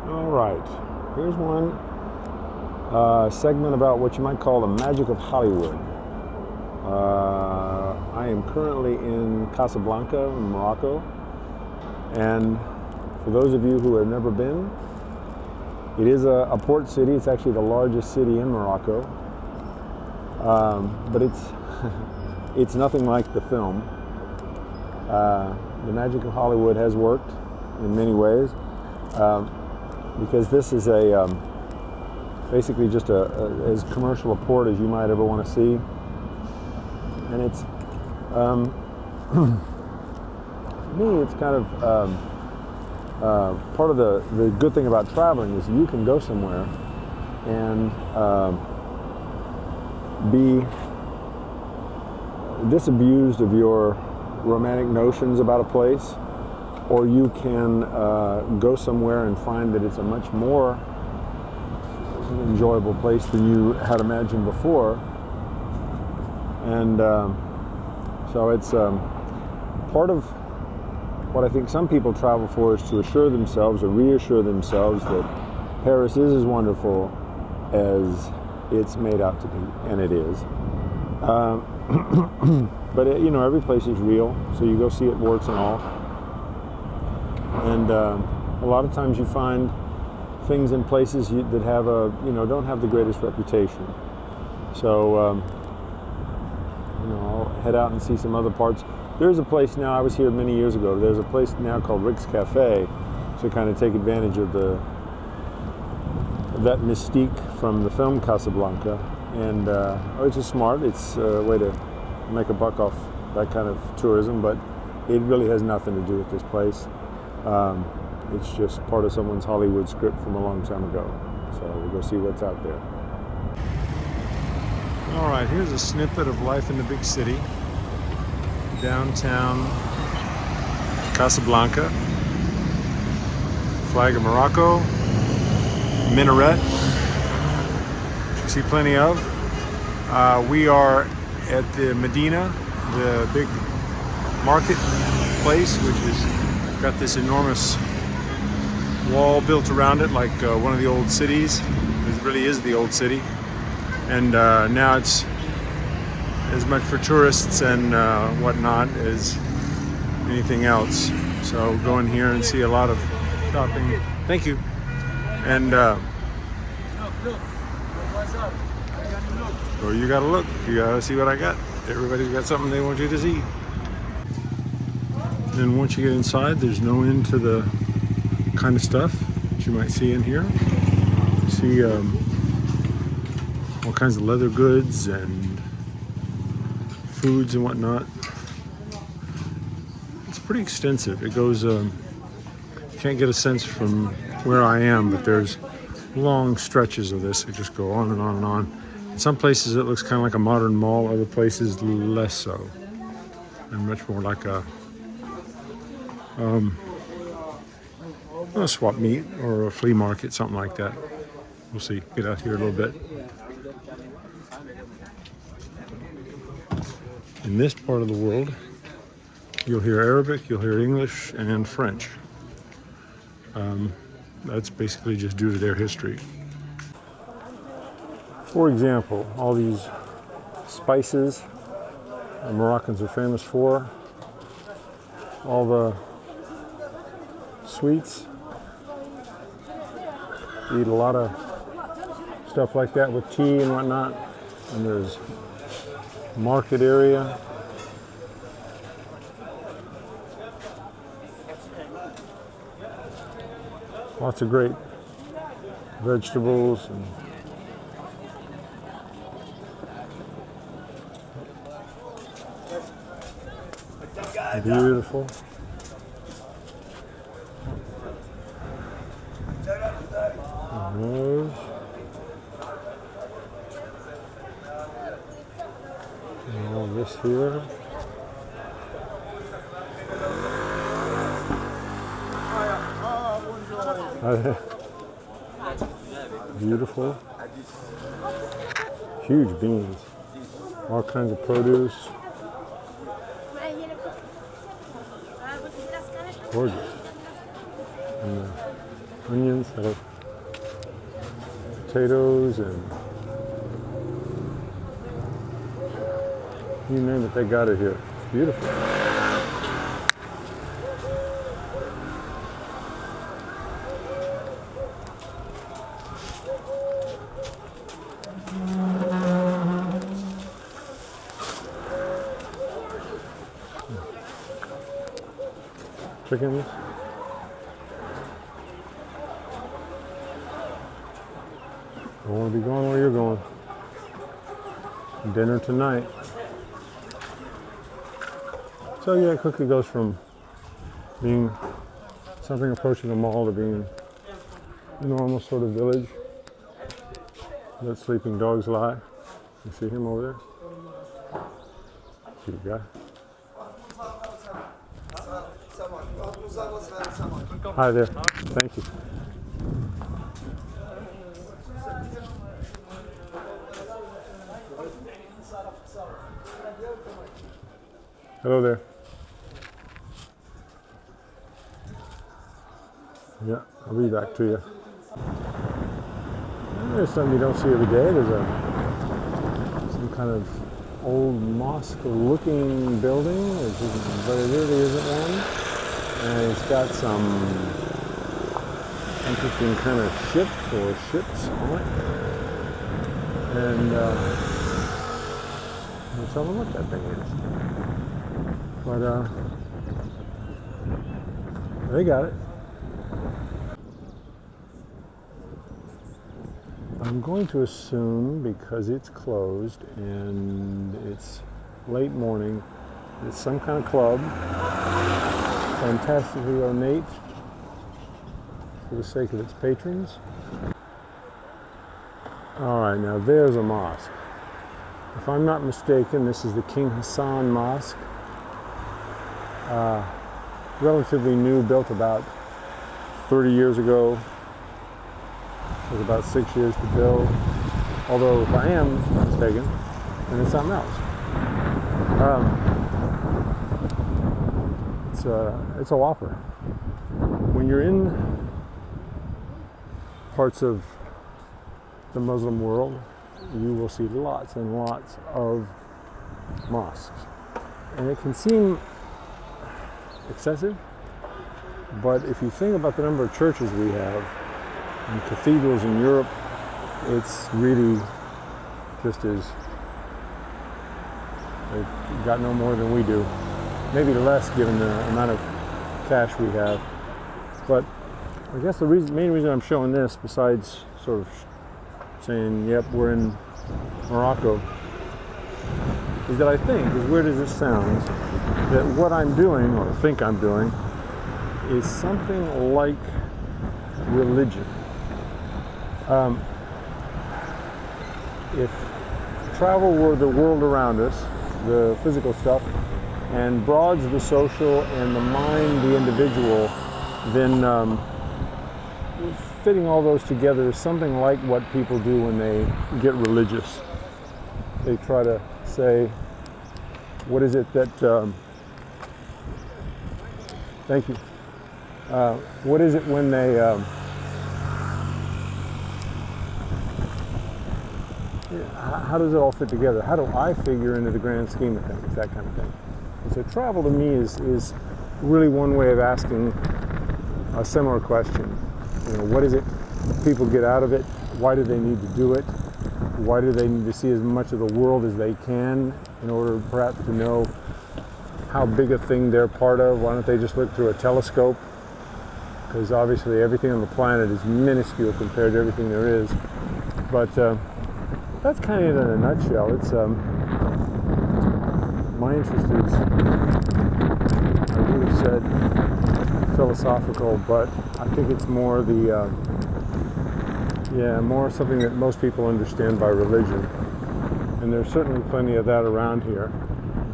All right, here's one segment about what you might call the magic of Hollywood. I am currently in Casablanca, in Morocco, and for those of you who have never been, it is a port city. It's actually the largest city in Morocco, but it's nothing like the film. The magic of Hollywood has worked in many ways, because this is basically just as commercial a port as you might ever want to see, and it's for me it's kind of part of the good thing about traveling is you can go somewhere and be disabused of your romantic notions about a place, or you can go somewhere and find that it's a much more enjoyable place than you had imagined before. And so it's part of what I think some people travel for is to assure themselves or reassure themselves that Paris is as wonderful as it's made out to be, and it is. But every place is real, so you go see it, warts and all. And a lot of times you find things in places that have don't have the greatest reputation. So I'll head out and see some other parts. There's a place now, I was here many years ago, there's a place now called Rick's Cafe to kind of take advantage of that mystique from the film Casablanca. And it's just smart. It's a way to make a buck off that kind of tourism, but it really has nothing to do with this place. It's just part of someone's Hollywood script from a long time ago. So we'll go see what's out there. All right, here's a snippet of life in the big city. Downtown Casablanca. Flag of Morocco. Minaret. You see plenty of. We are at the Medina, the big market place, which has got this enormous wall built around it like one of the old cities. It really is the old city. And now it's as much for tourists and whatnot as anything else. So go in here and see a lot of shopping. Thank you. And so you gotta look. You gotta see what I got. Everybody's got something they want you to see. And once you get inside, there's no end to the kind of stuff that you might see in here. You see all kinds of leather goods and foods and whatnot. It's pretty extensive. It goes, can't get a sense from where I am, but there's long stretches of this that just go on and on and on. In some places it looks kind of like a modern mall, other places less so, and much more like a swap meet or a flea market, something like that. We'll see. Get out here a little bit. In this part of the world, you'll hear Arabic, you'll hear English, and French. That's basically just due to their history. For example, all these spices Moroccans are famous for, all the sweets. Eat a lot of stuff like that with tea and whatnot. And there's market area. Lots of great vegetables and beautiful. And those. And all this here. Beautiful. Huge beans. All kinds of produce. Gorgeous. And onions, potatoes, and you name it, they got it here. It's beautiful. Chickens. I want to be going where you're going. Dinner tonight. So yeah, it quickly goes from being something approaching a mall to being a normal sort of village. Let sleeping dogs lie. You see him over there? See the guy? Hi there. Thank you. Hello there. Yeah, I'll be back to you. There's something you don't see every day. There's some kind of old mosque-looking building, but it really isn't one. And it's got some interesting kind of ship or ships on it. And I'll tell them what that thing is. But they got it. I'm going to assume, because it's closed and it's late morning, it's some kind of club, fantastically ornate for the sake of its patrons. All right, now there's a mosque. If I'm not mistaken, this is the King Hassan Mosque. Relatively new, built about 30 years ago. It was about 6 years to build. Although, if I am mistaken, then it's something else. It's a whopper. When you're in parts of the Muslim world, you will see lots and lots of mosques. And it can seem excessive, but if you think about the number of churches we have and cathedrals in Europe, it's really just as they've got no more than we do. Maybe less given the amount of cash we have. But I guess the main reason I'm showing this, besides sort of saying, yep, we're in Morocco, is that I think, as weird as this sounds, that what I'm doing, or think I'm doing, is something like religion. If travel were the world around us, the physical stuff, and broad's the social, and the mind the individual, then fitting all those together is something like what people do when they get religious. They try to say, what is it that, thank you, what is it when they, how does it all fit together? How do I figure into the grand scheme of things, that kind of thing. And so travel to me is really one way of asking a similar question. You know, what is it people get out of it? Why do they need to do it? Why do they need to see as much of the world as they can in order perhaps to know how big a thing they're part of? Why don't they just look through a telescope? Because obviously everything on the planet is minuscule compared to everything there is. But that's kind of it in a nutshell. It's my interest is, I would have said, philosophical, but I think it's more the more something that most people understand by religion. And there's certainly plenty of that around here.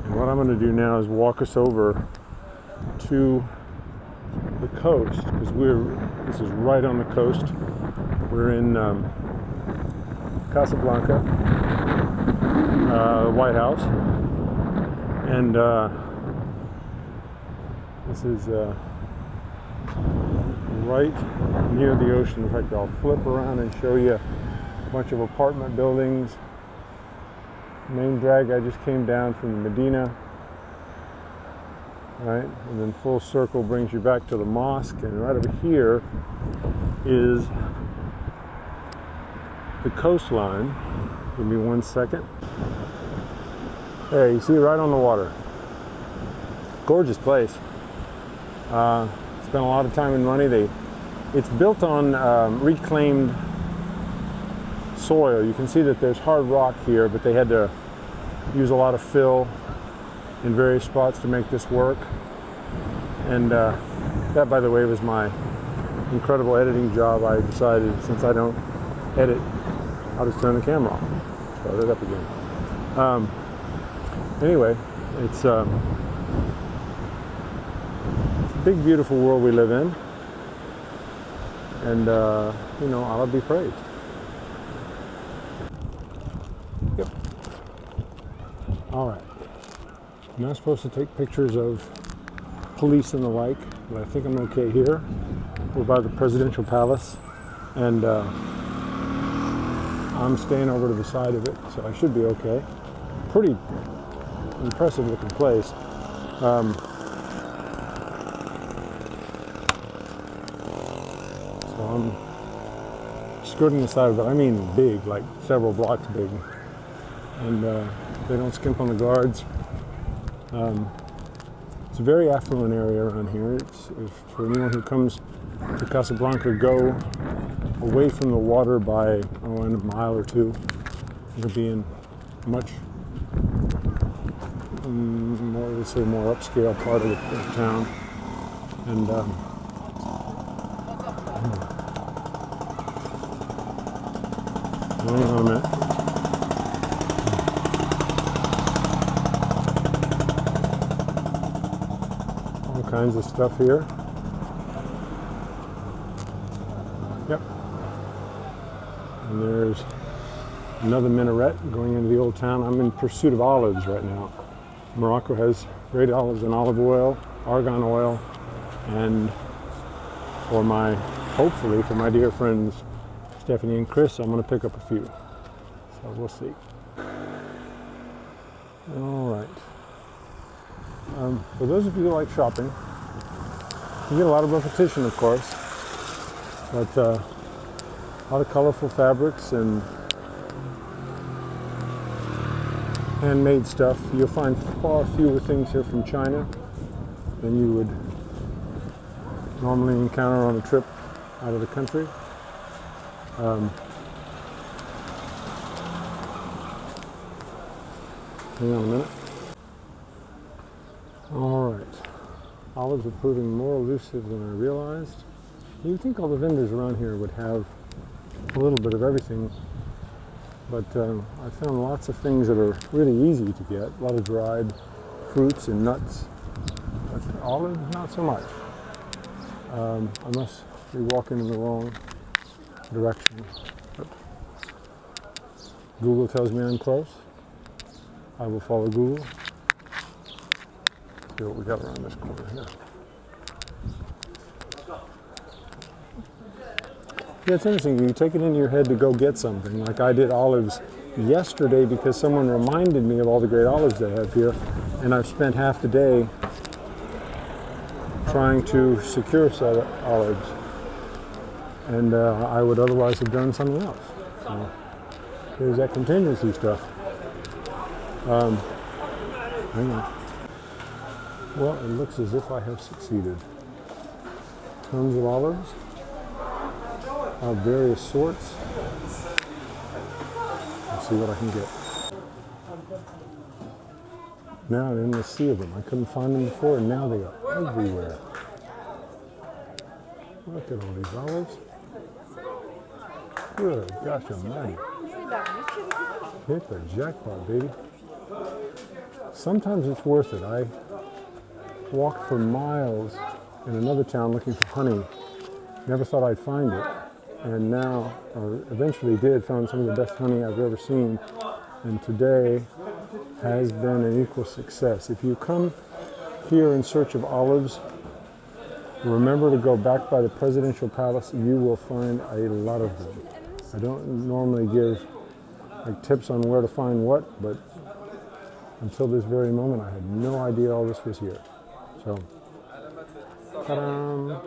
And what I'm going to do now is walk us over to the coast, because this is right on the coast. We're in Casablanca, the White House, and this is right near the ocean. In fact, I'll flip around and show you a bunch of apartment buildings. Main drag, I just came down from Medina, right? And then full circle brings you back to the mosque. And right over here is the coastline. Give me 1 second. There, you see, right on the water. Gorgeous place. Spent a lot of time and money. It's built on reclaimed soil. You can see that there's hard rock here, but they had to use a lot of fill in various spots to make this work. And that, by the way, was my incredible editing job. I decided, since I don't edit, I'll just turn the camera off. Start it up again. Anyway, it's a big, beautiful world we live in. And, you know, Allah be praised. Yep. All right. I'm not supposed to take pictures of police and the like, but I think I'm okay here. We're by the presidential palace, and I'm staying over to the side of it, so I should be okay. Pretty impressive looking place. So I'm skirting the side of it. I mean big, like several blocks big. And they don't skimp on the guards. It's a very affluent area around here. It's for anyone who comes to Casablanca, go away from the water by a mile or two. You'll be in much more, let's say, more upscale part of the town. And hang on a minute. All kinds of stuff here. Yep. And there's another minaret going into the old town. I'm in pursuit of olives right now. Morocco has great olives and olive oil, argan oil, and hopefully for my dear friends Stephanie and Chris, I'm going to pick up a few. So we'll see. All right. For those of you who like shopping, you get a lot of repetition, of course, but a lot of colorful fabrics and handmade stuff. You'll find far fewer things here from China than you would normally encounter on a trip out of the country. Hang on a minute. All right. Olives are proving more elusive than I realized. You'd think all the vendors around here would have a little bit of everything, but I found lots of things that are really easy to get. A lot of dried fruits and nuts. But olives, not so much. I must be walking in the wrong direction. But Google tells me I'm close. I will follow Google. See what we got around this corner here. Yeah, it's interesting. You take it into your head to go get something. Like I did olives yesterday because someone reminded me of all the great olives they have here, and I've spent half the day trying to secure some olives, and I would otherwise have done something else. So there's that contingency stuff. Hang on. Well, it looks as if I have succeeded. Tons of olives of various sorts. Let's see what I can get. Now I'm in the sea of them. I couldn't find them before, and now they are everywhere. Look at all these olives. Good gosh almighty. Hit the jackpot, baby. Sometimes it's worth it. I walked for miles in another town looking for honey. Never thought I'd find it. And now, or eventually did, found some of the best honey I've ever seen. And today has been an equal success. If you come here in search of olives, Remember to go back by the presidential palace. You will find a lot of them. I don't normally give like tips on where to find what, but until this very moment, I had no idea all this was here. So, ta-da!